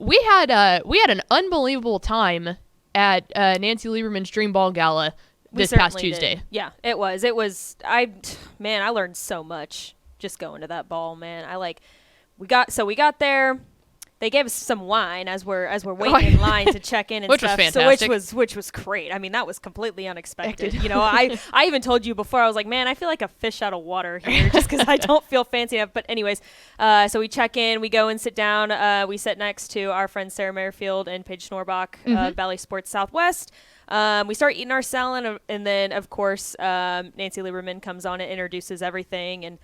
we had an unbelievable time at Nancy Lieberman's Dream Ball Gala this past Tuesday. Did. Yeah, it was. I learned so much just going to that ball, man. We got there. They gave us some wine as we're waiting in line to check in and which stuff. was fantastic. So which was great. I mean, that was completely unexpected. You know, I even told you before, I was like, man, I feel like a fish out of water here just because I don't feel fancy enough. But anyways, so we check in, we go and sit down. We sit next to our friends Sarah Merrifield and Paige Schnorbach of Valley Sports Southwest. We start eating our salad, and then of course Nancy Lieberman comes on and introduces everything, and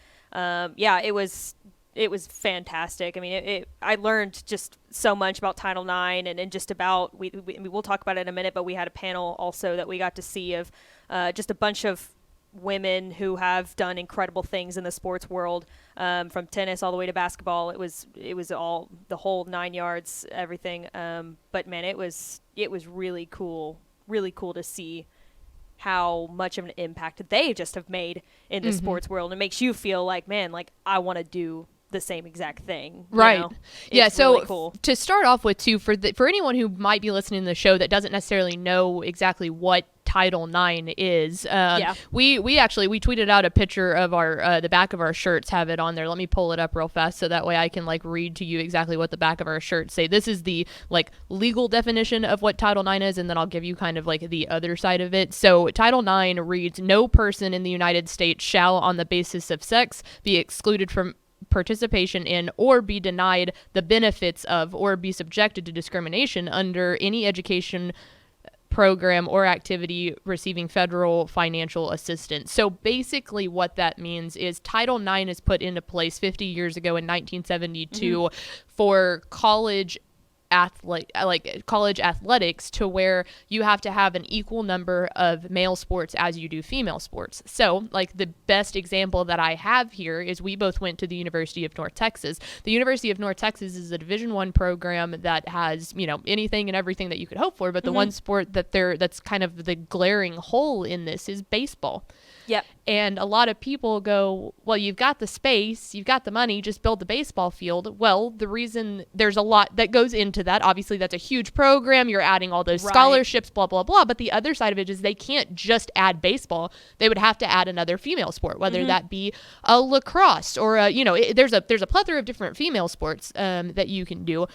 it was fantastic. I mean, I learned just so much about Title IX and just about, we'll talk about it in a minute, but we had a panel also that we got to see of just a bunch of women who have done incredible things in the sports world, from tennis all the way to basketball. It was all the whole 9 yards, everything. But man, it was really cool to see how much of an impact they just have made in the sports world. It makes you feel like, man, like I want to do the same exact thing. Right. You know? Yeah. So really cool. To start off with too, for anyone who might be listening to the show that doesn't necessarily know exactly what Title IX is, we tweeted out a picture of our the back of our shirts, have it on there. Let me pull it up real fast so that way I can like read to you exactly what the back of our shirts say. This is the like legal definition of what Title IX is, and then I'll give you kind of like the other side of it. So Title IX reads, no person in the United States shall on the basis of sex be excluded from participation in or be denied the benefits of or be subjected to discrimination under any education program or activity receiving federal financial assistance. So basically what that means is Title IX is put into place 50 years ago in 1972 for college athletics, to where you have to have an equal number of male sports as you do female sports. So like the best example that I have here is we both went to the University of North Texas. The University of North Texas is a Division I program that has, you know, anything and everything that you could hope for, but the one sport that's kind of the glaring hole in this is baseball. Yep. And a lot of people go, well, you've got the space, you've got the money, just build the baseball field. Well, the reason there's a lot that goes into that, obviously that's a huge program. You're adding all those scholarships, blah, blah, blah. But the other side of it is they can't just add baseball. They would have to add another female sport, whether that be a lacrosse or there's a plethora of different female sports that you can do.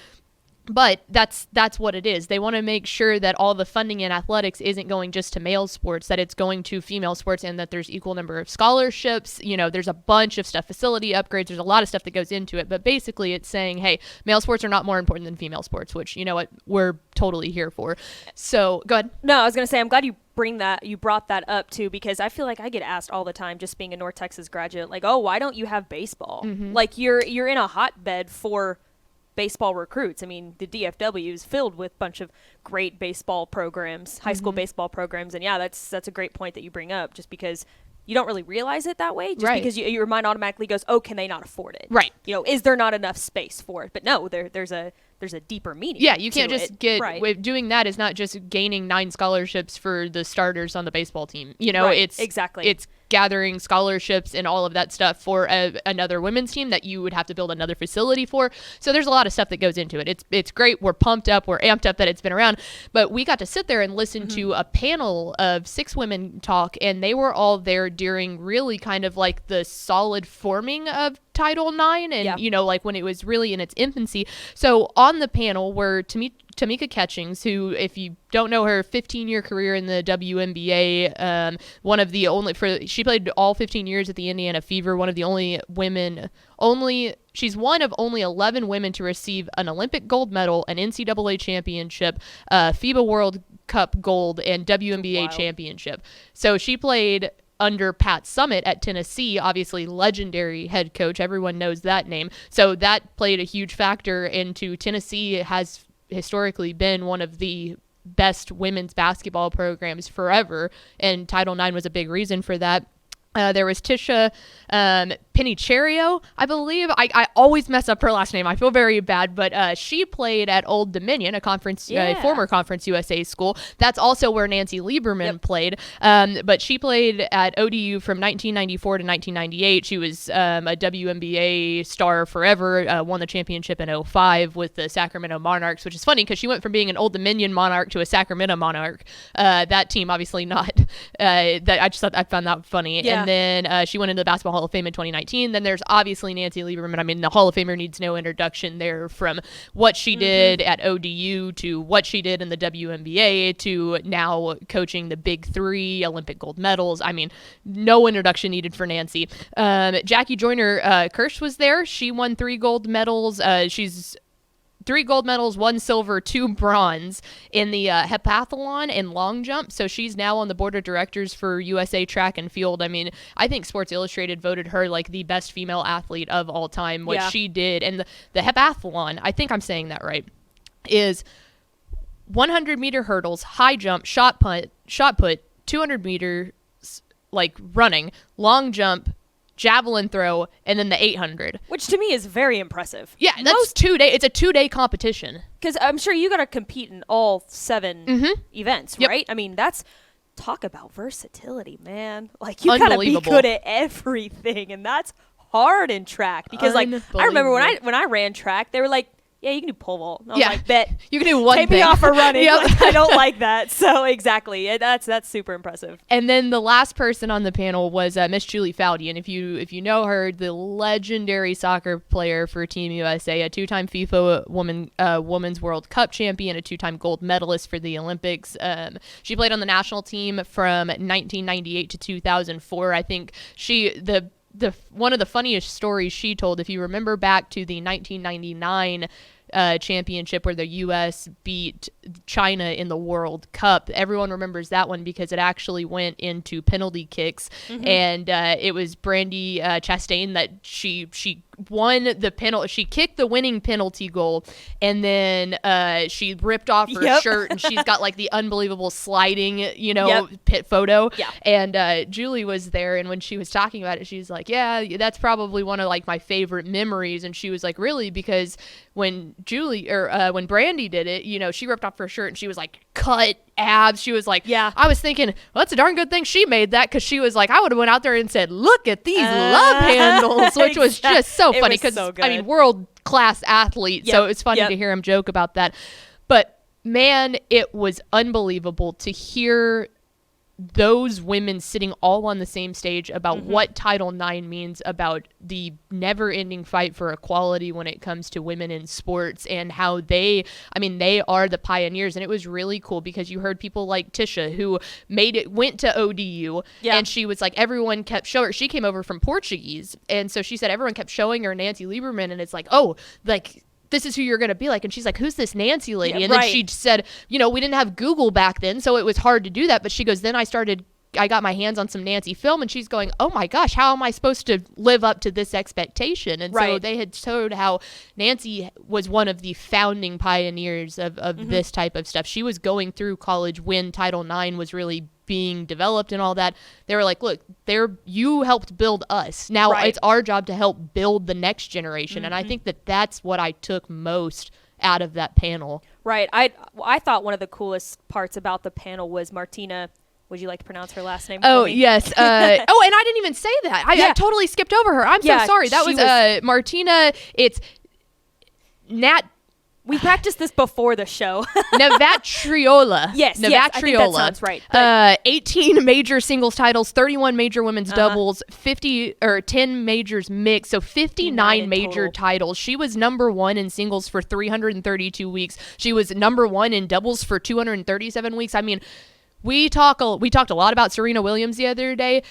But that's what it is. They want to make sure that all the funding in athletics isn't going just to male sports, that it's going to female sports, and that there's equal number of scholarships. You know, there's a bunch of stuff, facility upgrades. There's a lot of stuff that goes into it. But basically it's saying, hey, male sports are not more important than female sports, which, you know what, we're totally here for. So go ahead. No, I was going to say, I'm glad you brought that up too, because I feel like I get asked all the time, just being a North Texas graduate, like, oh, why don't you have baseball? Like you're in a hotbed for baseball recruits. I mean, the DFW is filled with a bunch of great baseball programs, high school baseball programs. And yeah, that's a great point that you bring up, just because you don't really realize it that way, just because your mind automatically goes, oh, can they not afford it? Right. You know, is there not enough space for it? But no, there's a deeper meaning. Yeah, you can't just doing that is not just gaining 9 scholarships for the starters on the baseball team. You know, it's gathering scholarships and all of that stuff for another women's team that you would have to build another facility for. So there's a lot of stuff that goes into it. It's great. We're pumped up. We're amped up that it's been around. But we got to sit there and listen to a panel of 6 women talk, and they were all there during really kind of like the solid forming of Title IX and, you know, like when it was really in its infancy. So on the panel were Tamika Catchings, who, if you don't know her, 15-year career in the WNBA, she played all 15 years at the Indiana Fever, one of the only women, she's one of only 11 women to receive an Olympic gold medal, an NCAA championship, FIBA World Cup gold, and WNBA championship. So she played under Pat Summitt at Tennessee, obviously legendary head coach. Everyone knows that name. So that played a huge factor into Tennessee has historically been one of the best women's basketball programs forever, and Title IX was a big reason for that. There was Tisha Pinicherio, I believe. I always mess up her last name. I feel very bad, but she played at Old Dominion, a conference, former Conference USA school. That's also where Nancy Lieberman played. But she played at ODU from 1994 to 1998. She was a WNBA star forever. Won the championship in 2005 with the Sacramento Monarchs, which is funny because she went from being an Old Dominion Monarch to a Sacramento Monarch. That team obviously not. I found that funny. And then she went into the Basketball Hall of Fame in 2019. Then there's obviously Nancy Lieberman. I mean, the Hall of Famer needs no introduction there, from what she did at ODU to what she did in the WNBA to now coaching the Big Three, Olympic gold medals. I mean, no introduction needed for Nancy. Jackie Joyner-Kersee was there. She won 3 gold medals. She's 3 gold medals, 1 silver, 2 bronze in the heptathlon and long jump. So she's now on the board of directors for USA Track and Field. I mean, I think Sports Illustrated voted her like the best female athlete of all time, what she did. And the heptathlon, I think I'm saying that right, is 100-meter hurdles, high jump, shot put, 200 meters like running, long jump, javelin throw, and then the 800, which to me is very impressive. Yeah, that's 2 day. It's a 2-day competition, because I'm sure you got to compete in all 7 events, right? I mean, talk about versatility, man. Like, you gotta be good at everything, and that's hard in track. Because like, I remember when I ran track, they were like, yeah, you can do pole vault. I was like, bet. You can do one thing. Take me off for running. Like, I don't like that. So exactly. That's super impressive. And then the last person on the panel was Miss Julie Foudy. And if you know her, the legendary soccer player for Team USA, a 2-time FIFA Women's World Cup champion, a 2-time gold medalist for the Olympics. She played on the national team from 1998 to 2004. I think the one of the funniest stories she told, if you remember back to the 1999 championship where the U.S. beat China in the World Cup. Everyone remembers that one because it actually went into penalty kicks, and it was Brandy Chastain that she won the penalty. She kicked the winning penalty goal, and then she ripped off her shirt, and she's got like the unbelievable sliding, pit photo. Yeah. And Julie was there, and when she was talking about it, she's like, "Yeah, that's probably one of like my favorite memories." And she was like, "Really?" Because when when Brandy did it, she ripped off her shirt, and she was like cut abs. She was like, I was thinking, well, that's a darn good thing she made that, because she was like, I would have went out there and said, look at these love handles, which was just so funny, because I mean, world class athlete. So it's funny to hear him joke about that. But man, it was unbelievable to hear those women sitting all on the same stage about what Title IX means, about the never-ending fight for equality when it comes to women in sports, and how they are the pioneers. And it was really cool because you heard people like Tisha, who went to ODU, and she was like, everyone kept showing her. She came over from Portuguese, and so she said everyone kept showing her Nancy Lieberman, and it's like, oh, like, this is who you're going to be like. And she's like, who's this Nancy lady? Yeah, and then she said, we didn't have Google back then, so it was hard to do that. But she goes, then I got my hands on some Nancy film, and she's going, oh my gosh, how am I supposed to live up to this expectation? And so they had showed how Nancy was one of the founding pioneers of this type of stuff. She was going through college when Title IX was really being developed and all that. They were like, look, you helped build us. Now it's our job to help build the next generation. And I think that's what I took most out of that panel. Right. I thought one of the coolest parts about the panel was Martina. Would you like to pronounce her last name? Oh, yes. And I didn't even say that. I totally skipped over her. I'm so sorry. That was Martina. It's Nat. We practiced this before the show. Navatriola. Yes, I think that sounds right. 18 major singles titles, 31 major women's doubles, 10 majors mixed, so 59 major titles. She was number 1 in singles for 332 weeks. She was number 1 in doubles for 237 weeks. I mean, we talked a lot about Serena Williams the other day.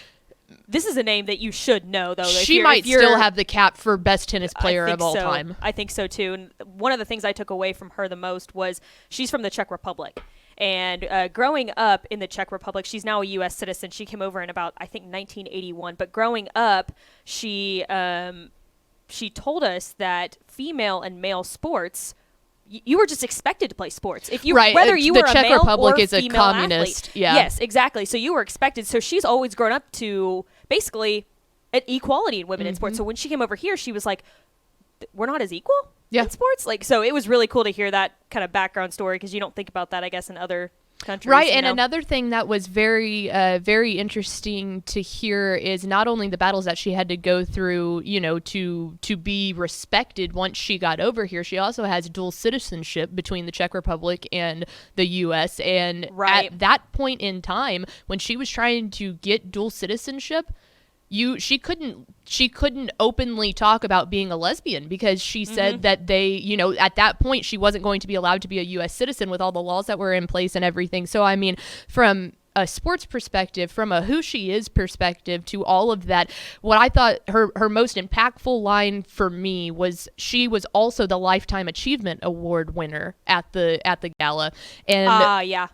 This is a name that you should know, though. She might still have the cap for best tennis player of all time. I think so, too. And one of the things I took away from her the most was she's from the Czech Republic. And growing up in the Czech Republic, she's now a U.S. citizen. She came over in about, I think, 1981. But growing up, she told us that female and male sports, you were just expected to play sports. If you whether you were a Czech male Republic or is a communist athlete. Yeah. Yes, exactly. So you were expected. So she's always grown up to basically equality in women in sports. So when she came over here, she was like, we're not as equal in sports. Like, so it was really cool to hear that kind of background story, because you don't think about that, I guess, in other countries. Right. And another thing that was very, very interesting to hear is not only the battles that she had to go through, you know, to be respected once she got over here. She also has dual citizenship between the Czech Republic and the U.S. And at that point in time, when she was trying to get dual citizenship, she couldn't openly talk about being a lesbian, because she said that they, you know, at that point she wasn't going to be allowed to be a U.S. citizen with all the laws that were in place and everything. So, I mean, from a sports perspective, from a who she is perspective, to all of that, what I thought her most impactful line for me was she was also the Lifetime Achievement Award winner at the Gala. And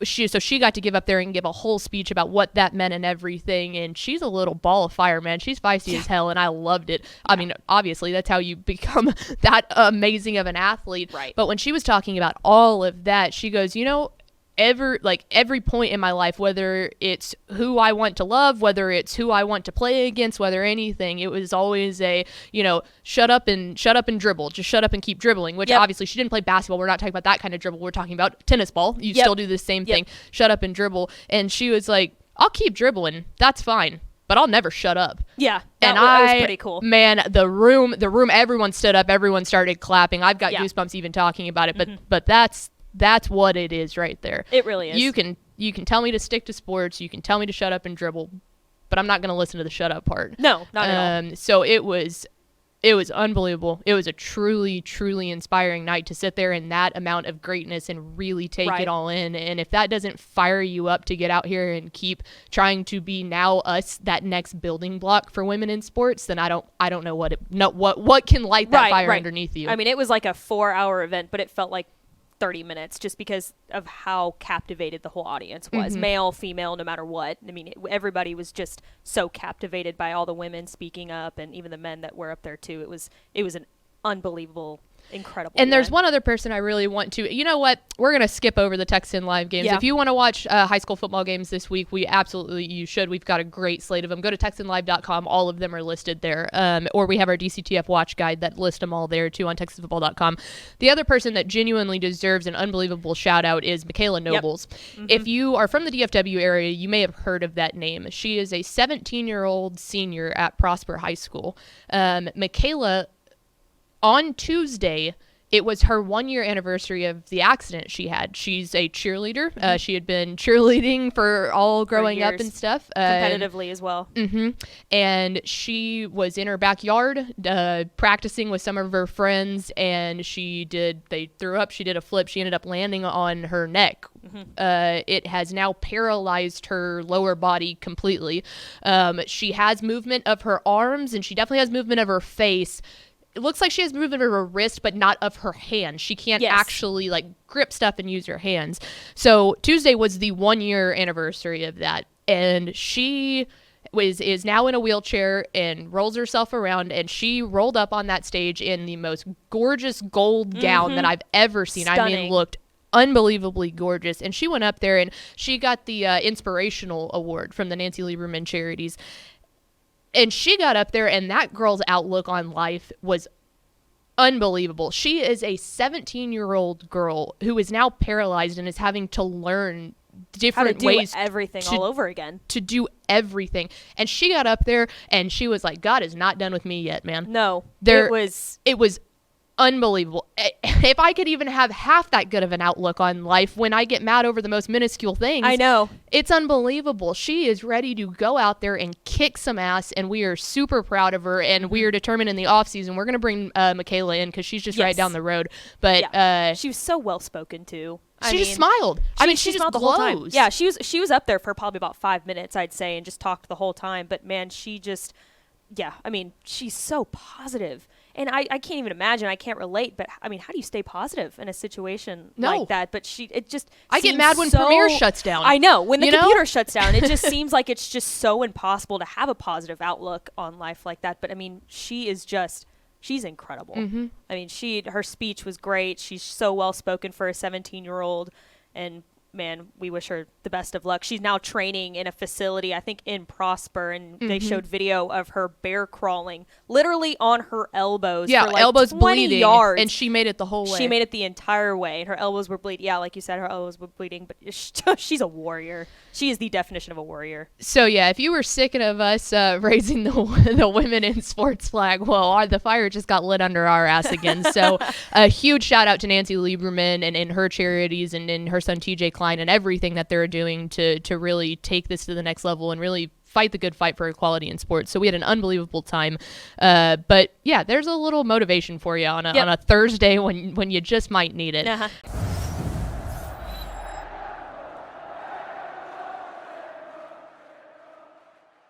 she got to give up there and give a whole speech about what that meant and everything. And she's a little ball of fire, man. She's feisty as hell, and I loved it. I mean, obviously that's how you become that amazing of an athlete. Right. But when she was talking about all of that, she goes, you know, every point in my life, whether it's who I want to love, whether it's who I want to play against, whether anything, it was always a, you know, shut up and dribble, just shut up and keep dribbling, which obviously she didn't play basketball. We're not talking about that kind of dribble. We're talking about tennis ball. You still do the same thing. Shut up and dribble. And she was like, I'll keep dribbling. That's fine, but I'll never shut up. Yeah. That was pretty cool. Man, the room, everyone stood up. Everyone started clapping. I've got goosebumps even talking about it, but that's what it is right there. It really is. You can tell me to stick to sports. You can tell me to shut up and dribble, but I'm not going to listen to the shut up part. No, not at all. So it was unbelievable. It was a truly, truly inspiring night to sit there in that amount of greatness and really take it all in. And if that doesn't fire you up to get out here and keep trying to be now us, that next building block for women in sports, then I don't know what can light that fire underneath you. I mean, it was like a 4-hour event, but it felt like 30 minutes just because of how captivated the whole audience was, male, female, no matter what. I mean, everybody was just so captivated by all the women speaking up, and even the men that were up there too. It was an unbelievable, incredible and event. There's one other person I really want to, you know what, we're going to skip over the Texan Live games. If you want to watch high school football games this week, you should. We've got a great slate of them. Go to TexanLive.com. All of them are listed there. Or we have our DCTF watch guide that lists them all there too on TexasFootball.com. The other person that genuinely deserves an unbelievable shout out is Michaela Nobles. If you are from the DFW area, you may have heard of that name. She is a 17-year-old senior at Prosper High School. Michaela, on Tuesday, it was her 1-year anniversary of the accident she had. She's a cheerleader. She had been cheerleading for all growing up and stuff. Competitively as well. And she was in her backyard practicing with some of her friends, and they threw up, she did a flip, she ended up landing on her neck. It has now paralyzed her lower body completely. She has movement of her arms, and she definitely has movement of her face. It looks like she has movement of her wrist, but not of her hands. She can't actually like grip stuff and use her hands. So Tuesday was the 1-year anniversary of that. And she is now in a wheelchair and rolls herself around. And she rolled up on that stage in the most gorgeous gold gown that I've ever seen. Stunning. I mean, looked unbelievably gorgeous. And she went up there and she got the Inspirational Award from the Nancy Lieberman Charities. And she got up there, and that girl's outlook on life was unbelievable. She is a 17-year-old girl who is now paralyzed and is having to learn different ways everything all over again. To do everything. And she got up there, and she was like, God is not done with me yet, man. No. It was unbelievable. If I could even have half that good of an outlook on life when I get mad over the most minuscule things. I know. It's unbelievable. She is ready to go out there and kick some ass, and we are super proud of her, and we are determined in the off season we're going to bring Michaela in because she's just right down the road. But she was so well spoken too. She just smiled. She just smiled the whole time. Yeah, she was up there for probably about 5 minutes, I'd say, and just talked the whole time. But man, she's so positive. And I can't even imagine. I can't relate. But, I mean, how do you stay positive in a situation like that? But I get mad when Premiere shuts down. I know. When the computer shuts down, it just seems like it's just so impossible to have a positive outlook on life like that. But, I mean, she's incredible. I mean, her speech was great. She's so well-spoken for a 17-year-old. And, man, we wish her the best of luck. She's now training in a facility, I think in Prosper, and they showed video of her bear crawling literally on her elbows. Yeah, for like elbows 20 bleeding, yards. and she made it the whole way. She made it the entire way, and her elbows were bleeding. Yeah, like you said, her elbows were bleeding, but she's a warrior. She is the definition of a warrior. So yeah, if you were sick of us raising the women in sports flag, well, the fire just got lit under our ass again. So a huge shout out to Nancy Lieberman and her charities and her son TJ Klein and everything that they're doing to really take this to the next level and really fight the good fight for equality in sports. So we had an unbelievable time. But yeah, there's a little motivation for you on a Thursday when you just might need it.